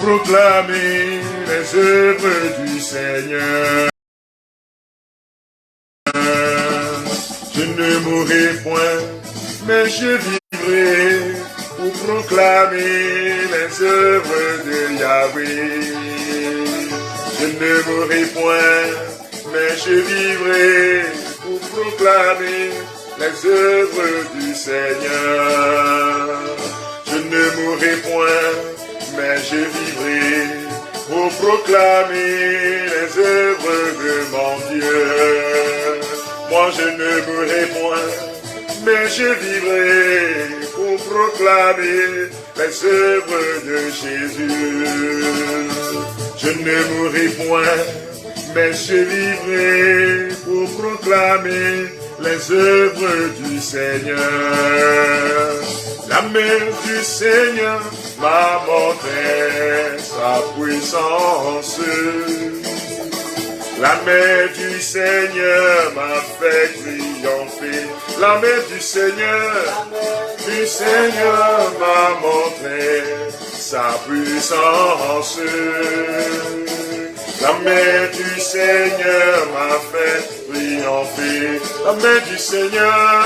proclamer les œuvres du Seigneur. Je ne mourrai point, mais je vivrai pour proclamer les œuvres de Yahweh. Je ne mourrai point, mais je vivrai pour proclamer les œuvres du Seigneur. Je ne mourrai point, mais je vivrai pour proclamer les œuvres de mon Dieu. Moi je ne mourrai point, mais je vivrai pour proclamer les œuvres de Jésus. Je ne mourrai point, mais je vivrai pour proclamer les œuvres du Seigneur. La main du Seigneur m'a montré sa puissance. La main du Seigneur m'a fait triompher. La main du Seigneur m'a montré sa puissance. La main du Seigneur m'a fait triompher. La main du Seigneur.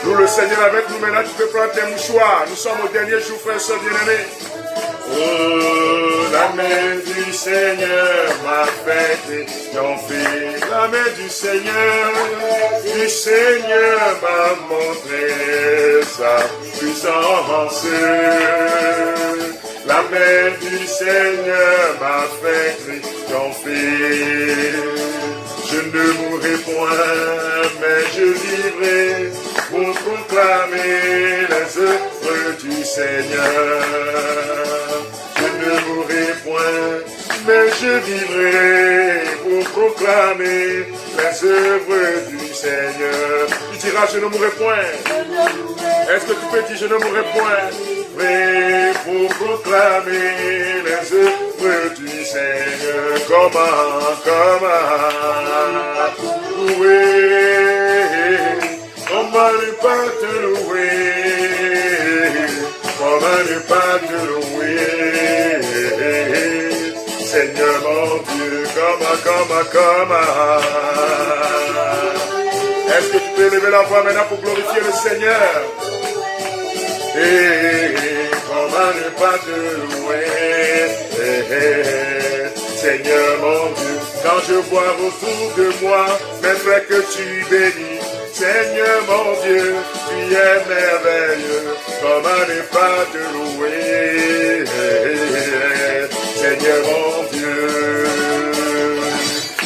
Nous le Seigneur avec nous maintenant, tu peux prendre tes mouchoirs. Nous sommes au dernier jour, frères et sœurs bien-aimés. Oh, la main du Seigneur m'a fait triompher. La main du Seigneur m'a montré sa puissance. La main du Seigneur m'a fait triompher. Je ne mourrai point, mais je vivrai pour proclamer les œuvres du Seigneur. Je ne mourrai point, mais je vivrai pour proclamer les œuvres du Seigneur. Tu diras, je ne mourrai point. Est-ce que tu peux dire, je ne mourrai point? Mais pour proclamer les œuvres du Seigneur. Comment louer, comment ne pas te louer, comment ne pas te louer, Seigneur mon Dieu, comment. Est-ce que tu peux lever la voix maintenant pour glorifier le Seigneur? Comment ne pas te louer, Seigneur mon Dieu, quand je vois autour de moi mes frères que tu bénis, Seigneur mon Dieu, tu es merveilleux, comment ne pas te louer, Seigneur mon Dieu.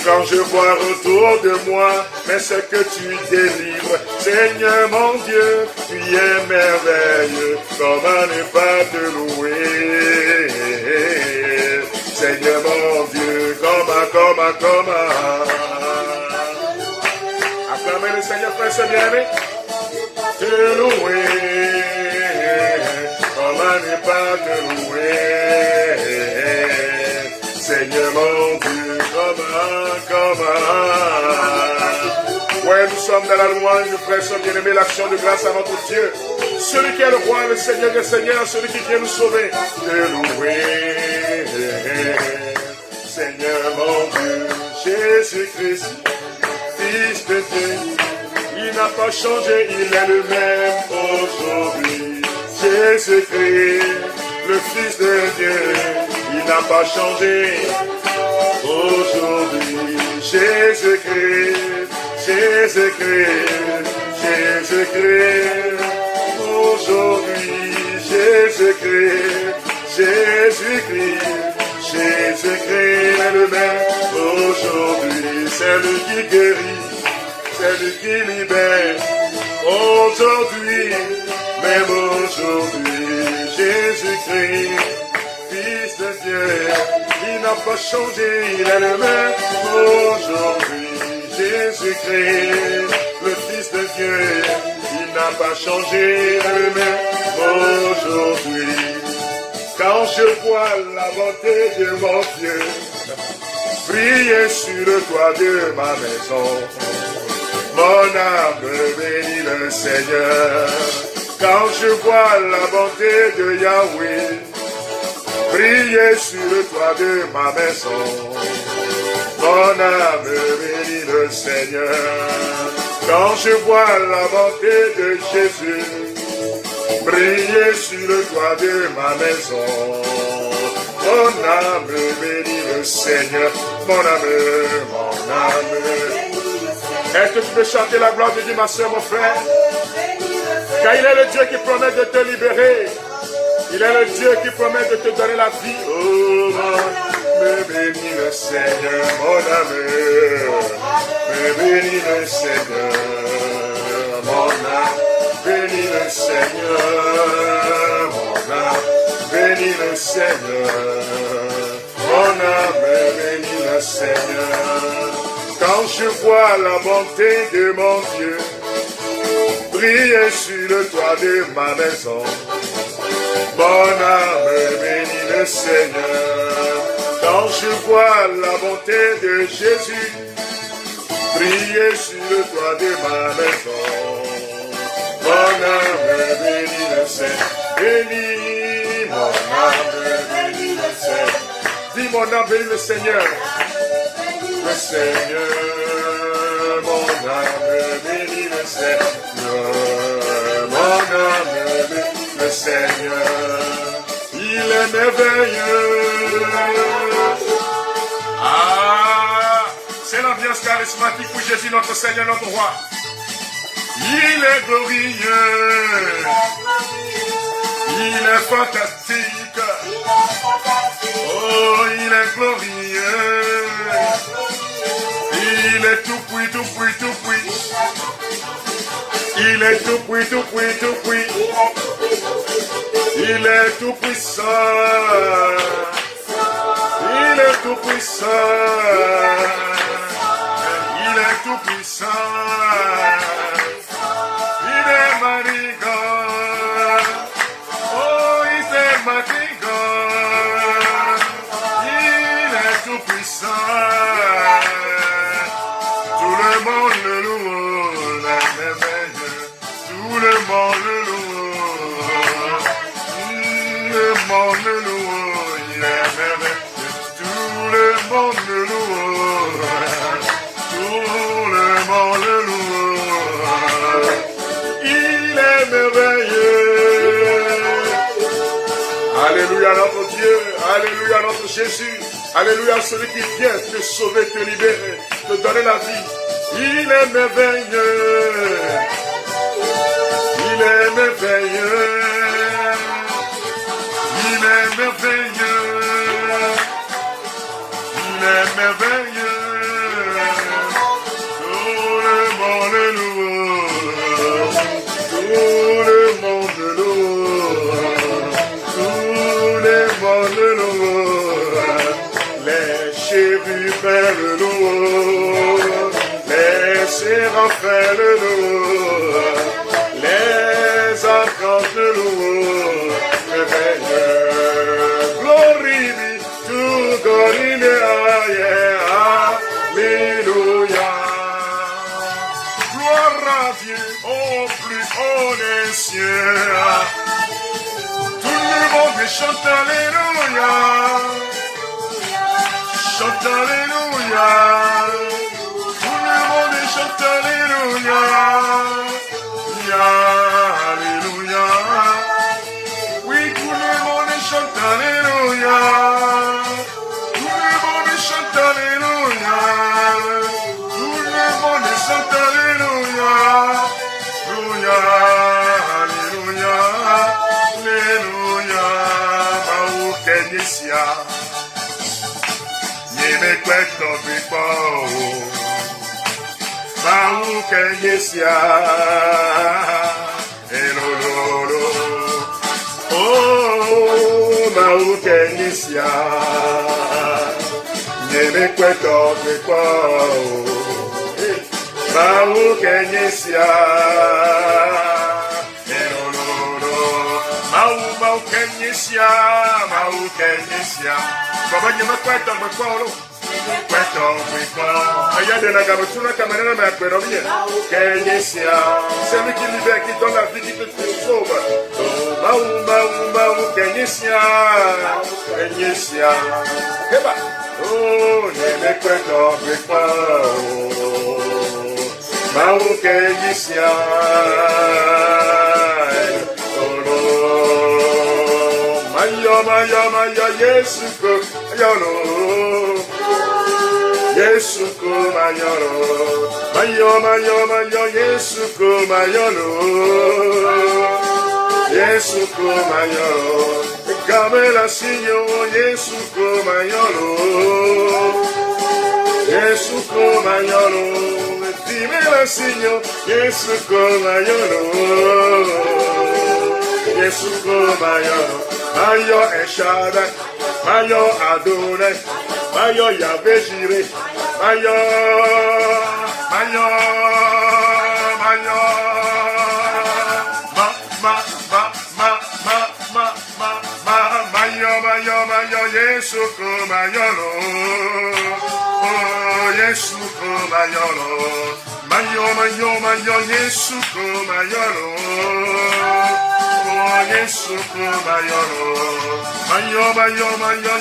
Quand je vois autour de moi, mais ce que tu délivres, Seigneur mon Dieu, tu es merveilleux, comment ne pas te louer, Seigneur mon Dieu, comment. Acclamez le Seigneur, frère, c'est bien aimé. Te louer, comment ne pas te louer, Seigneur mon Dieu, comment. Ouais, nous sommes dans la louange, frères, sont bien aimés, l'action de grâce à notre Dieu. Celui qui est le roi, le Seigneur des Seigneurs, celui qui vient nous sauver. Te louer, Seigneur mon Dieu, Jésus-Christ, Fils de Dieu. Il n'a pas changé, il est le même aujourd'hui. Jésus-Christ, le Fils de Dieu, il n'a pas changé aujourd'hui. Jésus-Christ, aujourd'hui. Jésus-Christ est le même aujourd'hui. C'est lui qui guérit, c'est lui qui libère. Aujourd'hui, même aujourd'hui, Jésus-Christ, Fils de Dieu, il n'a pas changé, il est le même aujourd'hui. Jésus-Christ, le Fils de Dieu, il n'a pas changé, il est le même aujourd'hui. Quand je vois la bonté de mon Dieu briller sur le toit de ma maison, mon âme bénit le Seigneur. Quand je vois la bonté de Yahweh briller sur le toit de ma maison. Mon âme bénit le Seigneur. Quand je vois la bonté de Jésus briller sur le toit de ma maison, mon âme bénit le Seigneur. Mon âme. Est-ce que tu peux chanter la gloire de Dieu, ma soeur, mon frère? Car il est le Dieu qui promet de te libérer. Il est le Dieu qui promet de te donner la vie. Oh, mon âme bénit le Seigneur. Mon âme bénit le Seigneur. Mon âme bénit le Seigneur. Mon âme bénit le Seigneur. Mon âme bénit le Seigneur. Quand je vois la bonté de mon Dieu briller sur le toit de ma maison, mon âme bénit le Seigneur. Quand je vois la bonté de Jésus briller sur le toit de ma maison, mon âme bénit le Seigneur. Bénis mon âme bénit le Seigneur. Dis mon âme bénit le Seigneur. Le Seigneur, mon âme bénit le Seigneur. Mon âme bénit le Seigneur. Il est merveilleux. Ah, c'est l'ambiance charismatique pour Jésus, notre Seigneur, notre Roi. Il est glorieux. Il est fantastique. Oh, il est glorieux. Il est tout puissant, tout puissant, tout puissant. Il est tout puissant, tout puissant, tout puissant. Il est tout puissant. Il est tout puissant. Il est tout puissant. Il est manigant. Oh, il est manigant. Il est tout puissant. Tout le monde le loue, la merveille. Tout le monde le loue. Le monde le loue, il est merveilleux. Tout le monde le loue. Tout le monde le loue. Il est merveilleux. Alléluia notre Dieu. Alléluia notre Jésus. Alléluia celui qui vient te sauver, te libérer, te donner la vie. Il est merveilleux. Il est merveilleux. Il est merveilleux. Il est merveilleux. Tout le monde le loue. Tout le monde le loue. Tout le monde le loue. Les chérubins le louent. Les séraphins le louent. Les archanges le louent. Merveilleux. Glory be to God in the highest. Alléluia. Gloire à Dieu au plus haut des cieux. Tout le monde chante Alléluia. Chante Alléluia. Tout le monde chante Alléluia. Alléluia. Oui, tout le monde chante Alléluia. Tout le monde chante Alléluia. Tout le monde chante Alléluia. Alléluia. Alléluia. Alléluia. Maou Kenysia. Yeme kweto bipo. Maou Kenysia. Elololo. Oh, Maou Kenysia. Yeme kweto bipo. Maou Kenysia. Elololo. Maou Kenysia. Maou Kenysia. Baba nyama kweto bipo. C'est lui qui libère, qui donne la vie, qui te sauve. Mau, Kenyisia. Eba. Oh, nene kweto bikwa. Mau, Kenyisia. Mayo, Yesu ko mayoro. Yesu ko mayoro. Mayo, Yesu ko mayoro. Yesu ko mayoro. Kamela sinyo, Yesu ko mayoro. Yesu ko mayoro. Timela sinyo, Yesu ko mayoro. Yesu ko mayoro. Mayo Eshada, Mayo Adonai, Mayo Yahweh Jireh, Mayo, Yesu Kumayolo, oh Yesu Kumayolo, Mayo, Yesu Kumayolo. Yesu Kumayoro, Mayo,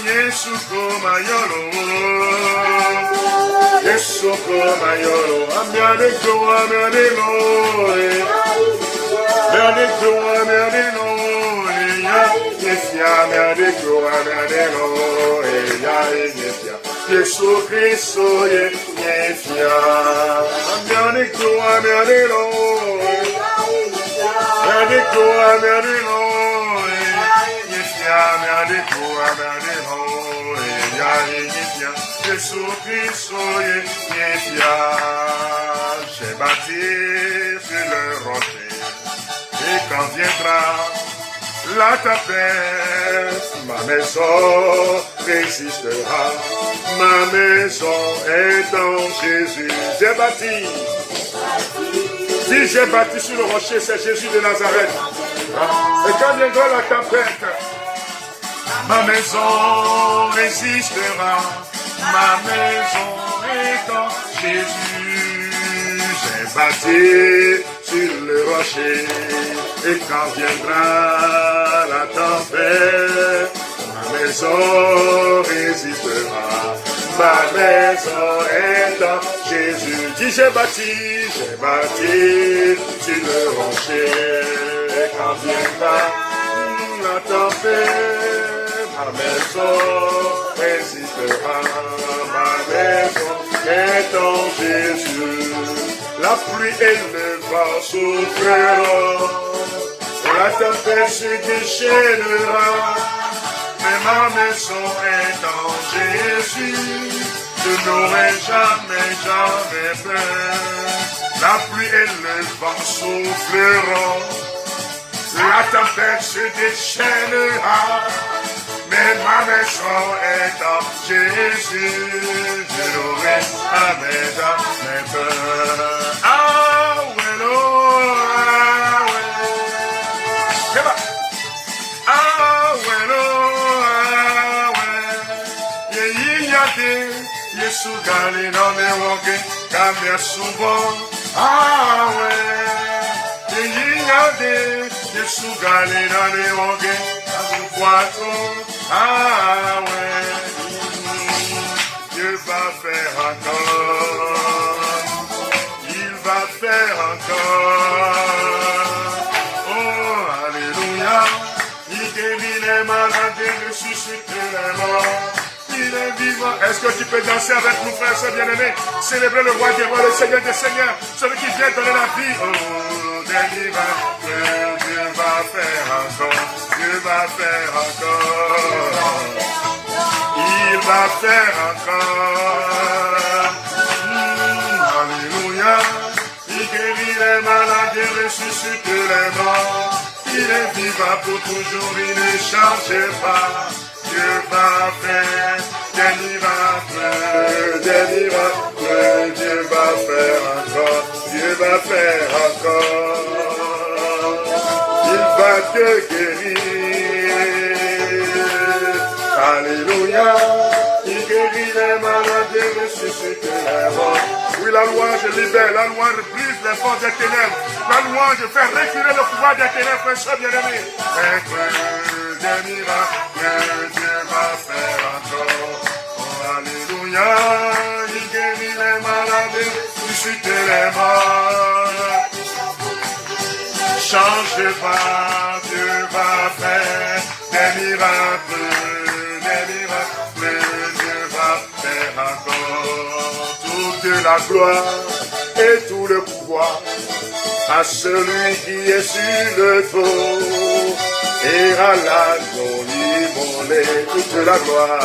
Yesu Kumayoro, Yesu Kumayoro, Amiadeko, Yesu Christo, Yefia, Amiadeko, Jésus Christ, j'ai bâti sur le rocher, et quand viendra la tempête, ma maison résistera, ma maison est en Jésus. J'ai bâti. Si j'ai bâti sur le rocher, c'est Jésus de Nazareth. Et quand viendra la tempête, ma maison résistera. Ma maison est en Jésus. J'ai bâti sur le rocher. Et quand viendra la tempête, ma maison résistera. Ma maison est en Jésus. Dis j'ai bâti sur le rocher. Et quand viendra la tempête, ma maison résistera. Ma maison est en Jésus. La pluie et le vent souffleront. La tempête se déchaînera. Mais ma maison est en Jésus. Je n'aurai jamais peur. La pluie et le vent souffleront. La tempête se déchaînera. Mais ma maison est en Jésus. Je n'aurai jamais peur. Ah ouais, oh, ah ouais. Ah ouais, oh, ah ouais. Yesu gali no me woge kamya subo. Ah ouais. Yesu gali no me woge kamu. Ah ouais, Dieu va faire encore, il va faire encore. Oh, alléluia, il guérit les malades et ressuscite les morts. Il est vivant. Est-ce que tu peux danser avec nous, frères et bien-aimés? Célébrer le roi des rois, le Seigneur des seigneurs, celui qui vient donner la vie. Oh, Dieu va faire encore. Dieu va faire encore. Il va faire encore. Alléluia. Il guérit les malades et ressuscite les morts. Il est vivant pour toujours, il ne change pas. Dieu va faire des miracles, Dieu va faire encore. Dieu va faire encore. Il va te guérir. Alléluia. Il guérit les malades et ressuscite les morts. Oui, la la louange libère, la louange brise les forces des ténèbres, la louange fait reculer le pouvoir des ténèbres, frère, soeur bien-aimé. Des miracles, Dieu va faire encore. Oh, alléluia, il guérit les malades, il suscite les morts. Change pas, Dieu va faire des miracles, Dieu va faire encore. Toute la gloire et tout le pouvoir à celui qui est sur le trône et à l'agneau immolé. Toute la gloire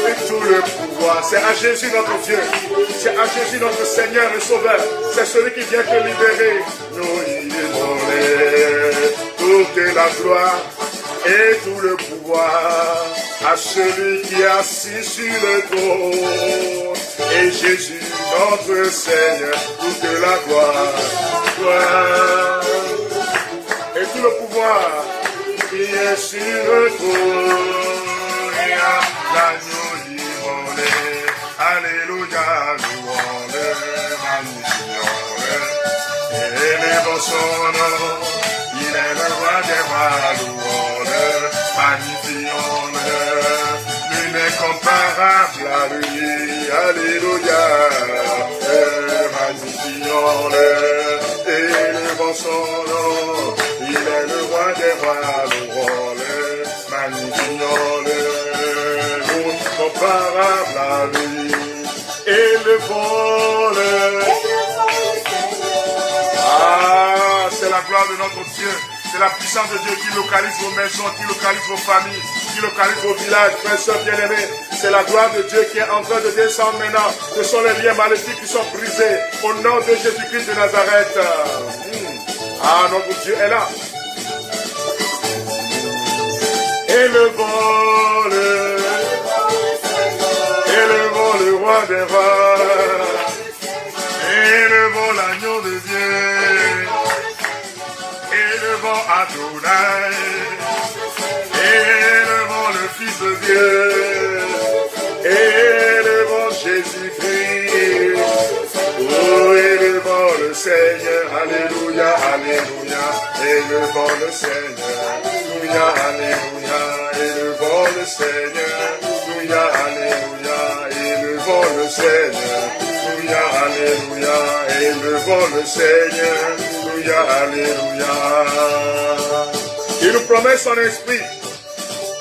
et tout le pouvoir, c'est à Jésus notre Dieu, c'est à Jésus notre Seigneur et Sauveur, c'est celui qui vient te libérer, nous immoler. Toute la gloire et tout le pouvoir à celui qui est assis sur le trône et Jésus notre Seigneur. Toute la gloire et tout le pouvoir qui est sur le trône et à l'agneau immolé. Alléluia, louons-le, magnifions-le, élevons son nom, il est le roi des rois, louons-le, magnifions-le, nul n'est comparable à lui, alléluia, magnifions-le, élevons son nom, il est le roi des rois, louons-le, magnifions-le, nul comparable à lui, élevons-le. Ah, c'est la gloire de notre Dieu. C'est la puissance de Dieu qui localise vos maisons, qui localise vos familles, qui localise vos villages, frères, sœurs bien-aimés. C'est la gloire de Dieu qui est en train de descendre maintenant. Ce sont les liens maléfiques qui sont brisés au nom de Jésus-Christ de Nazareth. Ah, notre Dieu est là. Élevons-le. Élevons le roi des rois. Élevons l'agneau de Dieu. Élevons Adonai. Élevons le Fils de Dieu. Élevons Jésus-Christ. Oh, élevons le Seigneur. Alléluia, alléluia. Élevons le Seigneur. Alléluia, alléluia. Élevons le Seigneur. Alléluia, alléluia. Élevons le Seigneur. Alléluia, alléluia. Élevons le Seigneur. Alléluia, alléluia. Il nous promet son esprit.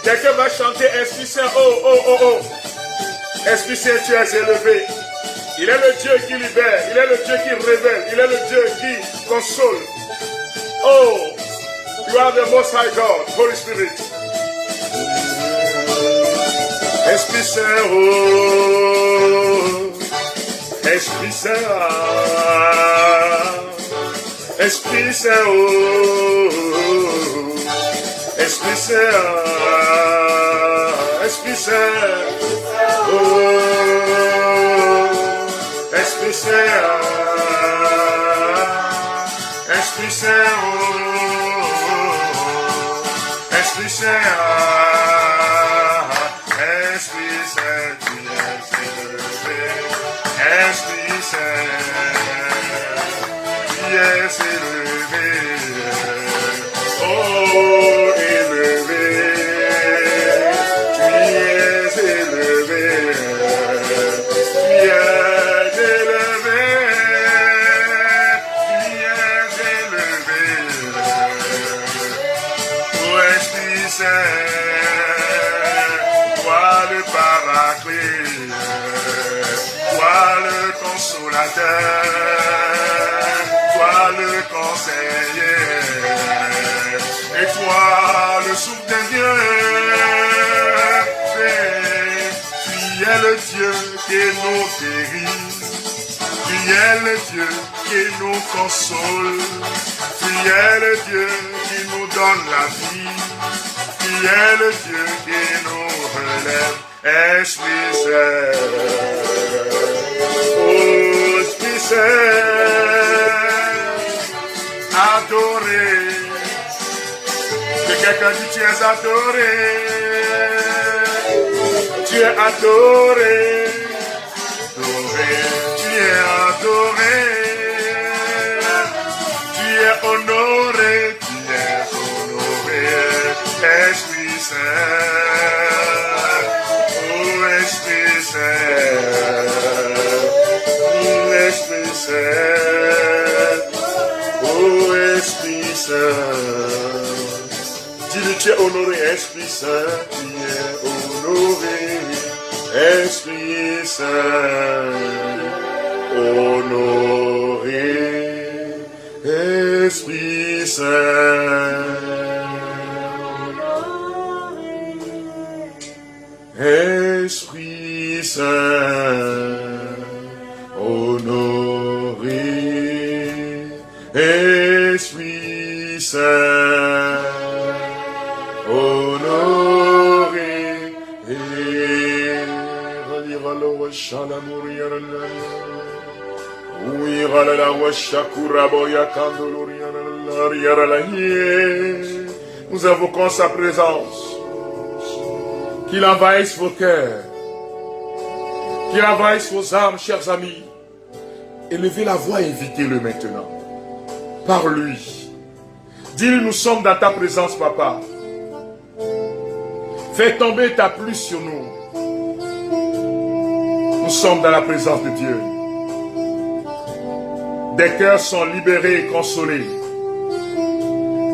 Quelqu'un va chanter Esprit Saint, oh, oh, oh, oh. Esprit Saint, tu es élevé. Il est le Dieu qui libère, il est le Dieu qui révèle, il est le Dieu qui console. Oh, you are the Most High God, Holy Spirit. Esprit Saint, oh, Esprit Saint, Esprit Saint, oh, Esprit Saint, Esprit Saint, oh, Esprit Saint, Esprit Saint, oh, Esprit Saint, Esprit Saint, tu es élevé, Esprit Saint, tu es élevé, oh, élevé, tu es élevé, tu es élevé, oh, Esprit Saint, toi le paraclet, toi le consolateur, toi le conseiller, et toi le souffle de Dieu, tu es le Dieu qui nous guérit, tu es le Dieu qui nous console, tu es le Dieu qui nous donne la vie, tu es le Dieu qui nous relève, Esprit Saint, oh Esprit Saint, adoré, que quelqu'un dit tu es adoré, tu es adoré, adoré. honoré, tu es honoré, Esprit Saint, oh Esprit Saint, Esprit Saint, oh Esprit Saint. Dis-lui, tu es honoré, Esprit Saint, tu es honoré, Esprit Saint, honoré, Esprit Saint, Esprit Saint, honoré, Esprit Saint, honoré, relira le Washalamouria, oui, rala Washakura Boya Kandoloria, nous invoquons sa présence, qu'il envahisse vos cœurs, qu'il envahisse vos âmes, chers amis. Élevez la voix et invitez-le maintenant. Par lui. Dis-lui, nous sommes dans ta présence, papa. Fais tomber ta pluie sur nous. Nous sommes dans la présence de Dieu. Des cœurs sont libérés et consolés.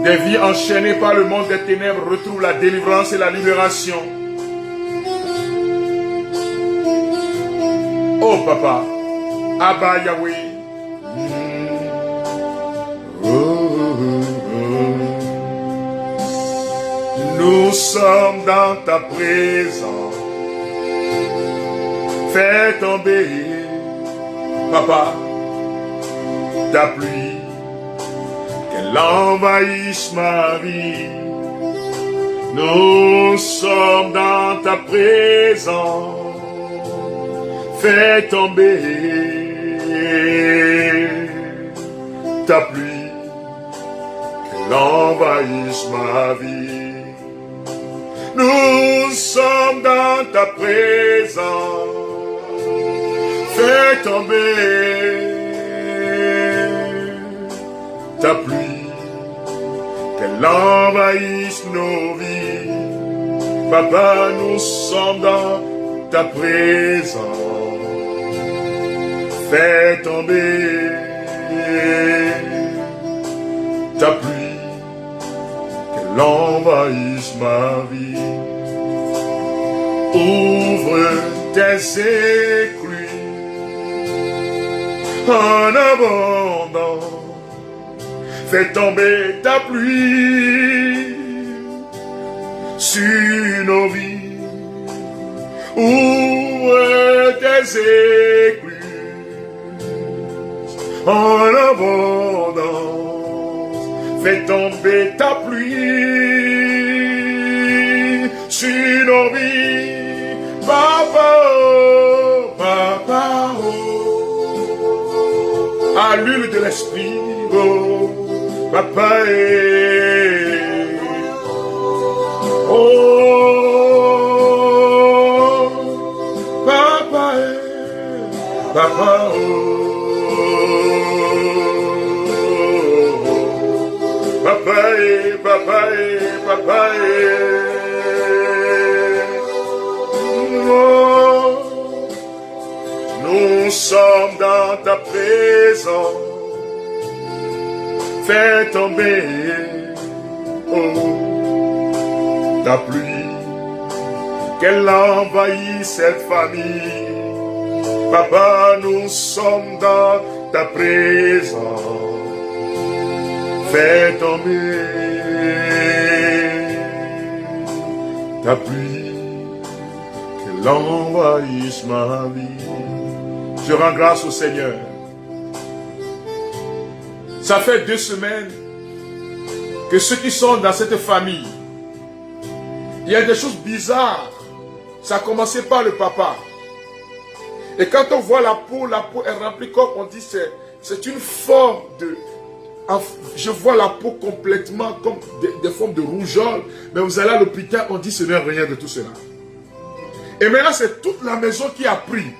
Des vies enchaînées par le monde des ténèbres retrouvent la délivrance et la libération. Oh papa, Abba Yahweh. Nous sommes dans ta présence. Fais tomber, papa, ta pluie, qu'elle envahisse ma vie. Nous sommes dans ta présence. Fais tomber ta pluie, qu'elle envahisse ma vie. Nous sommes dans ta présence. Fais tomber ta pluie, qu'elle envahisse nos vies. Papa, nous sommes dans ta présence. Fais tomber ta pluie, qu'elle envahisse ma vie. Ouvre tes écluses en abondance. Fais tomber ta pluie sur nos vies. Ouvre tes écluses en abondance. Fais tomber ta pluie sur nos vies. Papa, oh, papa, oh. À l'huile de l'esprit, oh, papa, oh, papa, papa, oh. Papa, papa, papa, oh, nous sommes dans ta présence. Fais tomber, oh, ta pluie, qu'elle envahisse cette famille. Papa, nous sommes dans ta présence. Fais tomber ta pluie, qu'elle envahisse ma vie. Je rends grâce au Seigneur. Ça fait 2 semaines que ceux qui sont dans cette famille, il y a des choses bizarres. Ça a commencé par le papa. Et quand on voit la peau est remplie comme on dit, c'est une forme de... Je vois la peau complètement comme des formes de rougeole. Mais vous allez à l'hôpital, on dit ce n'est rien de tout cela. Et maintenant, c'est toute la maison qui a pris.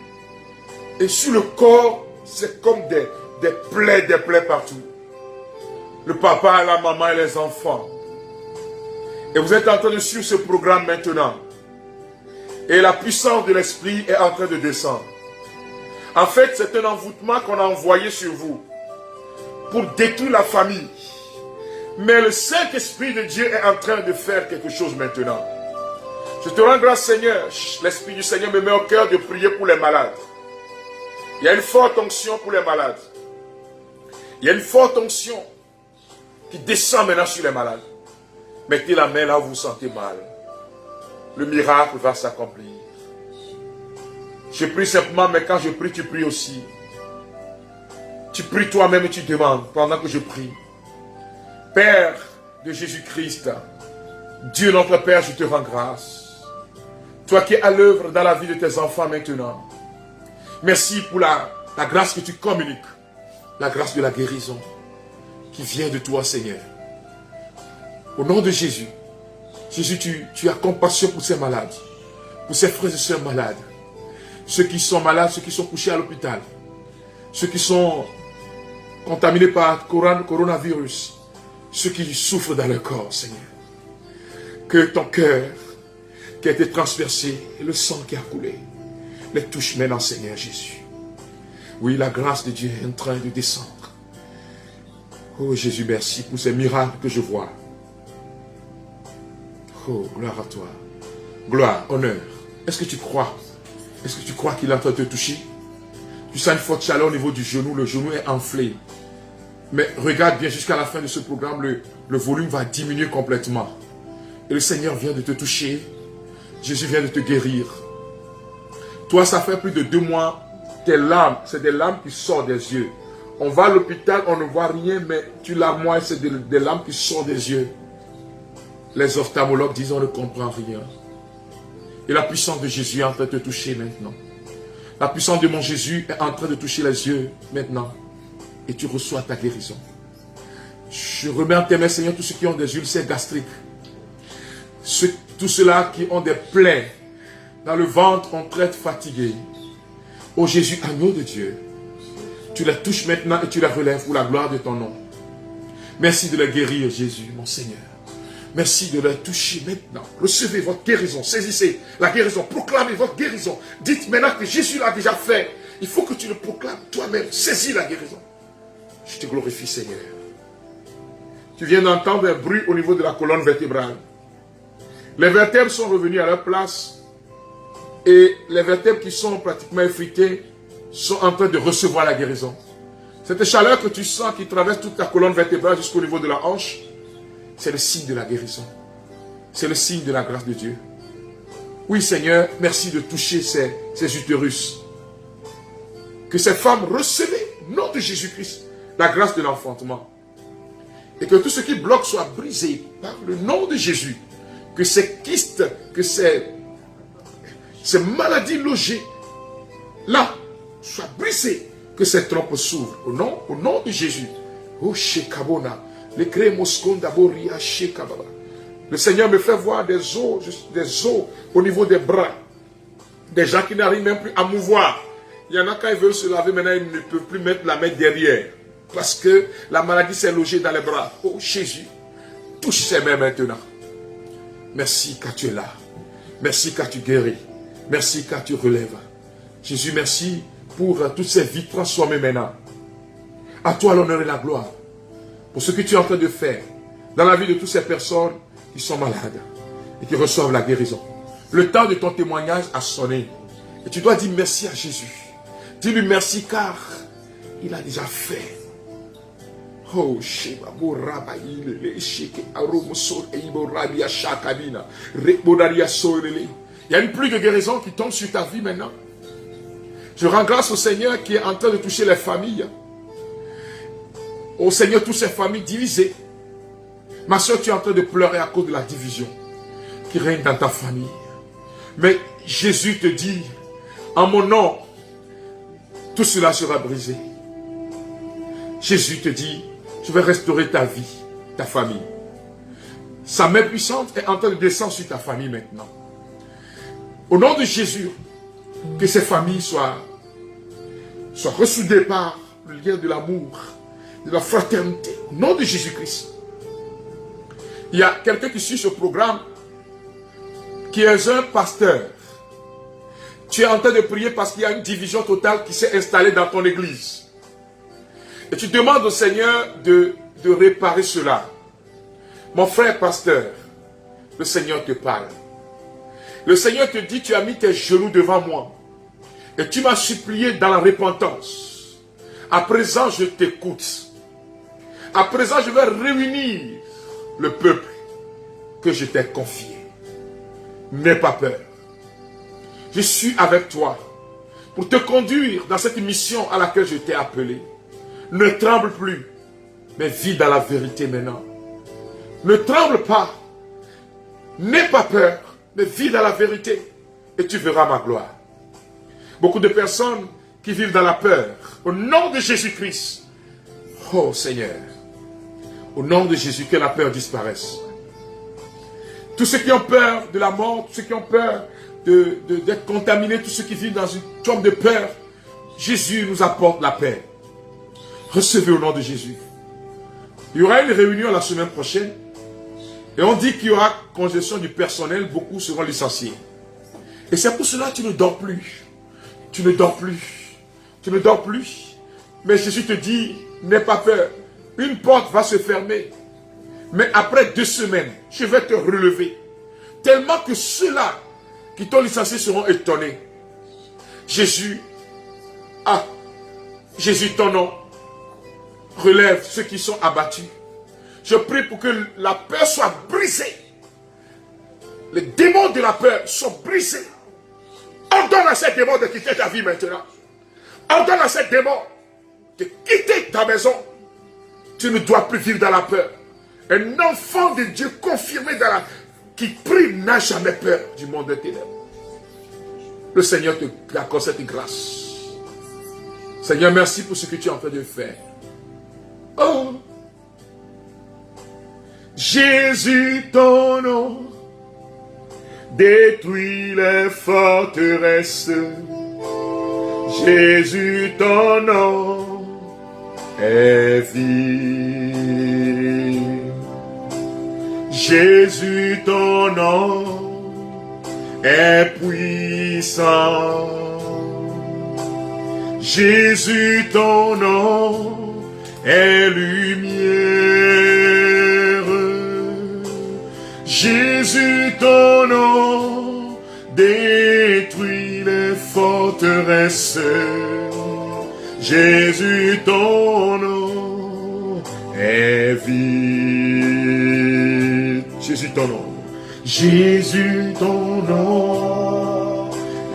Et sur le corps, c'est comme des plaies partout. le papa, la maman et les enfants. Et vous êtes en train de suivre ce programme maintenant. Et la puissance de l'esprit est en train de descendre. En fait, c'est un envoûtement qu'on a envoyé sur vous pour détruire la famille. Mais le Saint-Esprit de Dieu est en train de faire quelque chose maintenant. Je te rends grâce, Seigneur. L'Esprit du Seigneur me met au cœur de prier pour les malades. Il y a une forte onction pour les malades. Il y a une forte onction qui descend maintenant sur les malades. Mettez la main là où vous vous sentez mal. Le miracle va s'accomplir. Je prie simplement, mais quand je prie, tu pries aussi. Tu pries toi-même et tu demandes pendant que je prie. Père de Jésus-Christ, Dieu notre Père, je te rends grâce. Toi qui es à l'œuvre dans la vie de tes enfants maintenant. Merci pour la grâce que tu communiques. La grâce de la guérison qui vient de toi, Seigneur. Au nom de Jésus, Jésus, tu as compassion pour ces malades, pour ces frères et sœurs malades, ceux qui sont malades, ceux qui sont couchés à l'hôpital, ceux qui sont contaminés par coronavirus, ceux qui souffrent dans leur corps, Seigneur. Que ton cœur qui a été transpercé et le sang qui a coulé les touche maintenant, Seigneur Jésus. Oui, la grâce de Dieu est en train de descendre. Oh Jésus, merci pour ces miracles que je vois. Oh, gloire à toi. Gloire, honneur. Est-ce que tu crois? Est-ce que tu crois qu'il est en train de te toucher? Tu sens une forte chaleur au niveau du genou. Le genou est enflé. Mais regarde bien, jusqu'à la fin de ce programme, le volume va diminuer complètement. Et le Seigneur vient de te toucher. Jésus vient de te guérir. Toi, ça fait plus de 2 mois, tes larmes, c'est des larmes qui sortent des yeux. On va à l'hôpital, on ne voit rien, mais tu larmoies, c'est des larmes qui sortent des yeux. Les ophtalmologues disent on ne comprend rien. Et la puissance de Jésus est en train de te toucher maintenant. La puissance de mon Jésus est en train de toucher les yeux maintenant. Et tu reçois ta guérison. Je remets en tes mains, Seigneur, tous ceux qui ont des ulcères gastriques. Tous ceux-là qui ont des plaies dans le ventre, on traite fatigué. Ô Jésus, agneau de Dieu, tu les touches maintenant et tu les relèves pour la gloire de ton nom. Merci de les guérir, Jésus, mon Seigneur. Merci de les toucher maintenant. Recevez votre guérison. Saisissez la guérison. Proclamez votre guérison. Dites maintenant que Jésus l'a déjà fait. Il faut que tu le proclames toi-même. Saisis la guérison. Je te glorifie, Seigneur. Tu viens d'entendre un bruit au niveau de la colonne vertébrale. Les vertèbres sont revenues à leur place. Et les vertèbres qui sont pratiquement effritées sont en train de recevoir la guérison. Cette chaleur que tu sens qui traverse toute ta colonne vertébrale jusqu'au niveau de la hanche, c'est le signe de la guérison. C'est le signe de la grâce de Dieu. Oui, Seigneur, merci de toucher ces utérus. Que ces femmes recevez, au nom de Jésus-Christ, la grâce de l'enfantement. Et que tout ce qui bloque soit brisé par le nom de Jésus. Que ces kystes, que ces maladies logées là soient brisées. Que ces trompes s'ouvrent au nom de Jésus. Oh, Shekabona. Le Seigneur me fait voir des os au niveau des bras. Des gens qui n'arrivent même plus à mouvoir. Il y en a quand ils veulent se laver, maintenant ils ne peuvent plus mettre la main derrière. Parce que la maladie s'est logée dans les bras. Oh Jésus, touche ses mains maintenant. Merci car tu es là. Merci car tu guéris. Merci car tu relèves. Jésus, merci pour toutes ces vies transformées maintenant. À toi l'honneur et la gloire. Pour ce que tu es en train de faire dans la vie de toutes ces personnes qui sont malades et qui reçoivent la guérison. Le temps de ton témoignage a sonné. Et tu dois dire merci à Jésus. Dis-lui merci car il a déjà fait. Oh, il y a une pluie de guérison qui tombe sur ta vie maintenant. Je rends grâce au Seigneur qui est en train de toucher les familles. Au Seigneur, toutes ces familles divisées. Ma soeur, tu es en train de pleurer à cause de la division qui règne dans ta famille. Mais Jésus te dit, en mon nom, tout cela sera brisé. Jésus te dit, je vais restaurer ta vie, ta famille. Sa main puissante est en train de descendre sur ta famille maintenant. Au nom de Jésus, que ces familles soient ressoudées par le lien de l'amour, de la fraternité, au nom de Jésus-Christ. Il y a quelqu'un qui suit ce programme, qui est un pasteur. Tu es en train de prier parce qu'il y a une division totale qui s'est installée dans ton église. Et tu demandes au Seigneur de réparer cela. Mon frère pasteur, le Seigneur te parle. Le Seigneur te dit, tu as mis tes genoux devant moi. Et tu m'as supplié dans la repentance. À présent, je t'écoute. À présent, je vais réunir le peuple que je t'ai confié. N'aie pas peur. Je suis avec toi pour te conduire dans cette mission à laquelle je t'ai appelé. Ne tremble plus, mais vis dans la vérité maintenant. Ne tremble pas. N'aie pas peur, mais vis dans la vérité. Et tu verras ma gloire. Beaucoup de personnes qui vivent dans la peur. Au nom de Jésus-Christ. Oh Seigneur. Au nom de Jésus, que la peur disparaisse. Tous ceux qui ont peur de la mort, tous ceux qui ont peur d'être contaminés, tous ceux qui vivent dans une tombe de peur, Jésus nous apporte la paix. Recevez au nom de Jésus. Il y aura une réunion la semaine prochaine. Et on dit qu'il y aura congestion du personnel, beaucoup seront licenciés. Et c'est pour cela que tu ne dors plus. Tu ne dors plus. Tu ne dors plus. Mais Jésus te dit, n'aie pas peur. Une porte va se fermer. Mais après 2 semaines, je vais te relever. Tellement que ceux-là qui t'ont licencié seront étonnés. Jésus, Jésus ton nom, relève ceux qui sont abattus. Je prie pour que la peur soit brisée. Les démons de la peur sont brisés. Ordonne à ces démons de quitter ta vie maintenant. Ordonne à ces démons de quitter ta maison. Tu ne dois plus vivre dans la peur. Un enfant de Dieu confirmé qui prie n'a jamais peur du monde des ténèbres. Le Seigneur te accorde cette grâce. Seigneur, merci pour ce que tu es en train de faire. Oh! Jésus, ton nom détruit les forteresses. Jésus, ton nom est vie. Jésus, ton nom est puissant. Jésus, ton nom est lumière. Jésus, ton nom détruit les forteresses. Jésus, ton nom est vie. Jésus, ton nom. Jésus, ton nom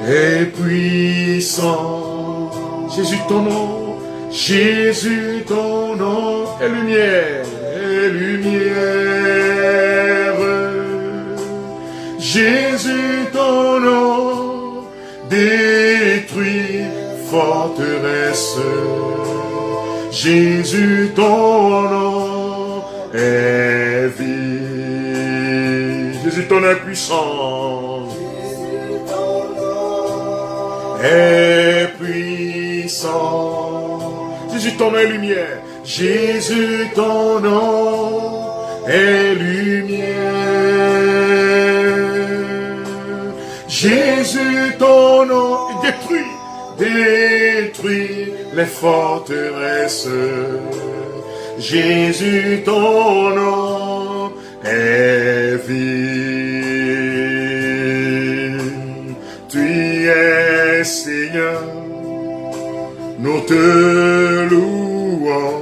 est puissant. Jésus, ton nom. Jésus, ton nom est lumière. Est lumière. Jésus, ton nom détruit forteresse. Jésus, ton nom est vie. Jésus, ton nom est puissant. Jésus, ton nom est puissant. Jésus, ton nom est lumière. Jésus, ton nom est lumière. Jésus, ton nom détruit les forteresses. Jésus, ton nom est vie. Tu es Seigneur, nous te louons.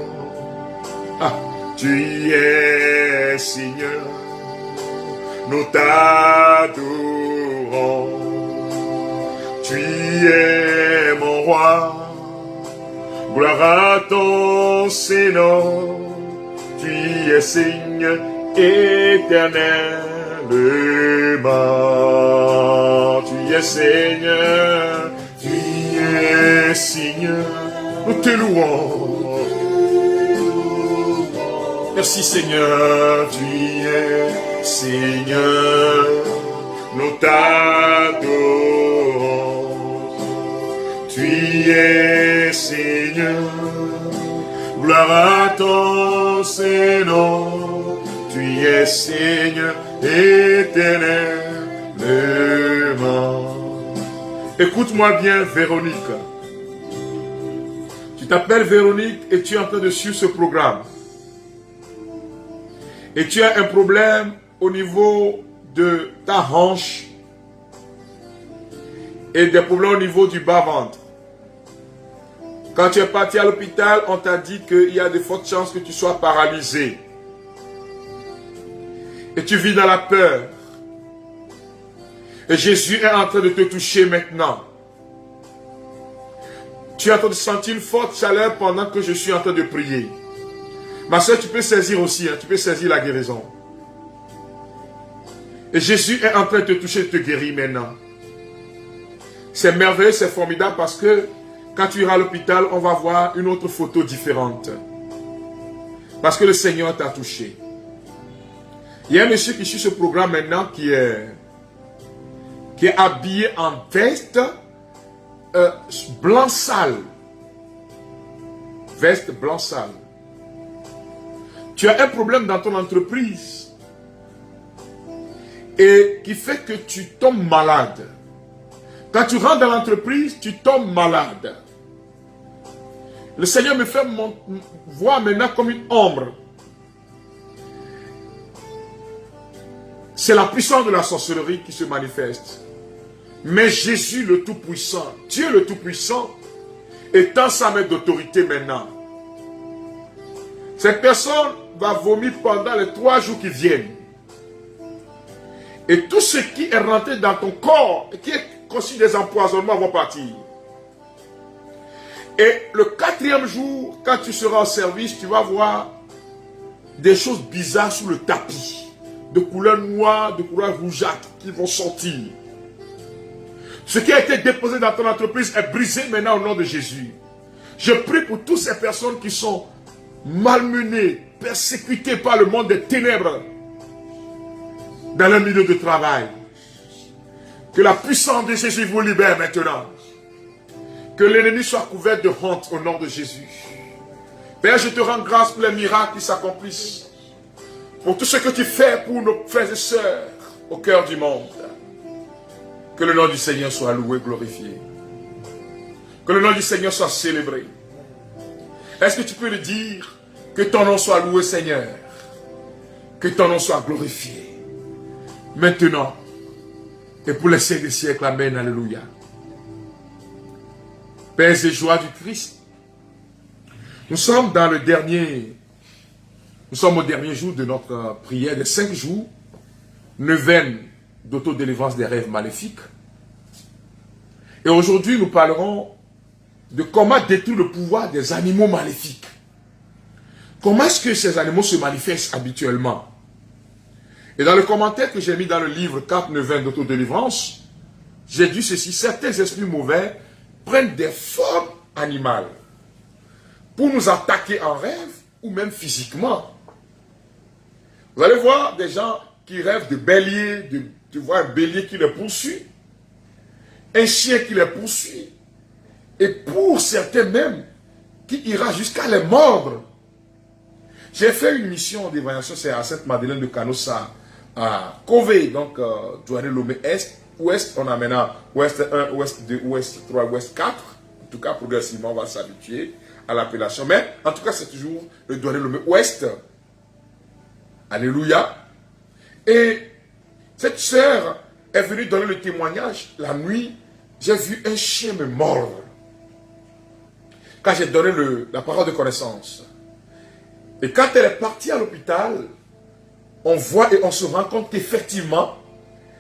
Tu es Seigneur, nous t'adorons. Tu es mon roi, gloire à ton Seigneur. Tu es Seigneur éternellement. Tu es Seigneur, tu es Seigneur, nous te louons. Merci Seigneur, tu es Seigneur, nous t'adorons. Tu es Seigneur, gloire à ton Saint-Nom. Tu es Seigneur éternellement. Écoute-moi bien, Véronique. Tu t'appelles Véronique et tu es en train de suivre ce programme. Et tu as un problème au niveau de ta hanche et des problèmes au niveau du bas-ventre. Quand tu es parti à l'hôpital, on t'a dit qu'il y a de fortes chances que tu sois paralysé. Et tu vis dans la peur. Et Jésus est en train de te toucher maintenant. Tu es en train de sentir une forte chaleur pendant que je suis en train de prier. Ma soeur, tu peux saisir aussi, tu peux saisir la guérison. Et Jésus est en train de te toucher, de te guérir maintenant. C'est merveilleux, c'est formidable parce que quand tu iras à l'hôpital, on va voir une autre photo différente. Parce que le Seigneur t'a touché. Il y a un monsieur qui suit ce programme maintenant qui est habillé en veste blanc sale. Veste blanc sale. Tu as un problème dans ton entreprise et qui fait que tu tombes malade. Quand tu rentres dans l'entreprise, tu tombes malade. Le Seigneur me fait voir maintenant comme une ombre. C'est la puissance de la sorcellerie qui se manifeste. Mais Jésus le Tout-Puissant, Dieu le Tout-Puissant, étend sa main d'autorité maintenant. Cette personne va vomir pendant les 3 jours qui viennent. Et tout ce qui est rentré dans ton corps, et qui est conçu des empoisonnements, vont partir. Et le 4e jour, quand tu seras au service, tu vas voir des choses bizarres sous le tapis. De couleur noire, de couleur rougeâtre, qui vont sortir. Ce qui a été déposé dans ton entreprise est brisé maintenant au nom de Jésus. Je prie pour toutes ces personnes qui sont malmenées, persécutées par le monde des ténèbres dans le milieu de travail. Que la puissance de Jésus vous libère maintenant. Que l'ennemi soit couvert de honte au nom de Jésus. Père, je te rends grâce pour les miracles qui s'accomplissent. Pour tout ce que tu fais pour nos frères et sœurs au cœur du monde. Que le nom du Seigneur soit loué, glorifié. Que le nom du Seigneur soit célébré. Est-ce que tu peux le dire? Que ton nom soit loué, Seigneur. Que ton nom soit glorifié. Maintenant. Et pour les siècles des siècles. Amen. Alléluia. Paix et joie du Christ. Nous sommes au dernier jour de notre prière des 5 jours. Neuvaine d'autodélivrance des rêves maléfiques. Et aujourd'hui, nous parlerons de comment détruire le pouvoir des animaux maléfiques. Comment est-ce que ces animaux se manifestent habituellement? Et dans le commentaire que j'ai mis dans le livre 4 neuvaines d'autodélivrance, j'ai dit ceci: certains esprits mauvais prennent des formes animales pour nous attaquer en rêve ou même physiquement. Vous allez voir des gens qui rêvent de béliers, tu vois un bélier qui les poursuit, un chien qui les poursuit, et pour certains même, qui ira jusqu'à les mordre. J'ai fait une mission d'évaluation, c'est à Sainte-Madeleine de Canossa, à Cové, donc Douarnenez-Lomé Ouest, on a maintenant Ouest 1, Ouest 2, Ouest 3, Ouest 4. En tout cas, progressivement, on va s'habituer à l'appellation. Mais en tout cas, c'est toujours le Douarnenez-Lomé Ouest. Alléluia. Et cette sœur est venue donner le témoignage. La nuit, j'ai vu un chien me mordre. Quand j'ai donné la parole de connaissance. Et quand elle est partie à l'hôpital, on voit et on se rend compte qu'effectivement,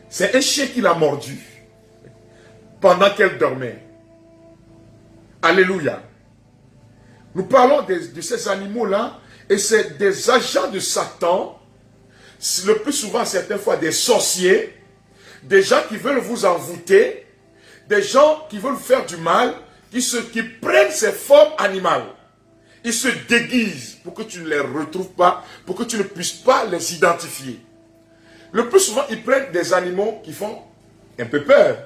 c'est un chien qui l'a mordu pendant qu'elle dormait. Alléluia. Nous parlons de ces animaux-là, et c'est des agents de Satan, le plus souvent, certaines fois, des sorciers, des gens qui veulent vous envoûter, des gens qui veulent faire du mal, qui prennent ces formes animales. Ils se déguisent pour que tu ne les retrouves pas, pour que tu ne puisses pas les identifier. Le plus souvent, ils prennent des animaux qui font un peu peur.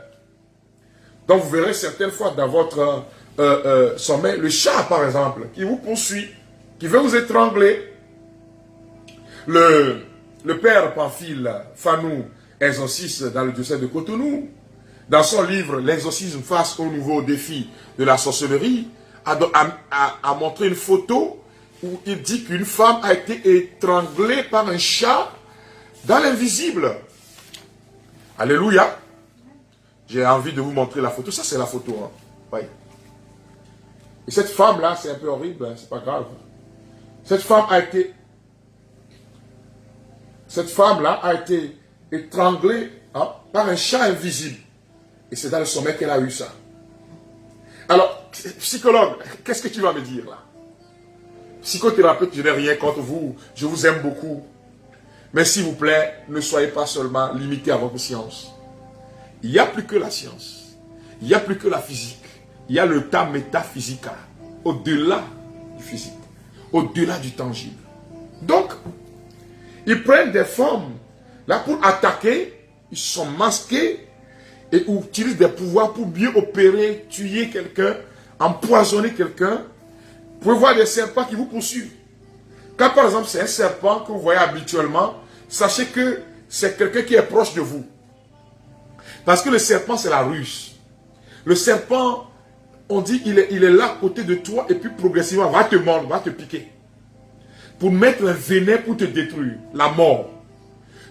Donc, vous verrez certaines fois dans votre sommeil, le chat, par exemple, qui vous poursuit. qui veut vous étrangler. Le père Pamphile Fanou, exorciste dans le diocèse de Cotonou, dans son livre L'exorcisme face au nouveau défi de la sorcellerie, a montré une photo où il dit qu'une femme a été étranglée par un chat dans l'invisible. Alléluia. J'ai envie de vous montrer la photo. Ça, c'est la photo. Hein. Oui. Et cette femme-là, c'est un peu horrible, hein, c'est pas grave. Cette femme-là a été étranglée par un chat invisible. Et c'est dans le sommeil qu'elle a eu ça. Alors, psychologue, qu'est-ce que tu vas me dire là? Psychothérapeute, je n'ai rien contre vous. Je vous aime beaucoup. Mais s'il vous plaît, ne soyez pas seulement limité à votre science. Il n'y a plus que la science. Il n'y a plus que la physique. Il y a le tas métaphysique. Au-delà du physique. Au-delà du tangible. Donc, ils prennent des formes là pour attaquer. Ils sont masqués et utilisent des pouvoirs pour mieux opérer, tuer quelqu'un, empoisonner quelqu'un. Vous pouvez voir des serpents qui vous poursuivent. Quand par exemple c'est un serpent que vous voyez habituellement, sachez que c'est quelqu'un qui est proche de vous. Parce que le serpent c'est la ruse. Le serpent, on dit il est là à côté de toi et puis progressivement va te mordre, va te piquer. Pour mettre un venin pour te détruire, la mort.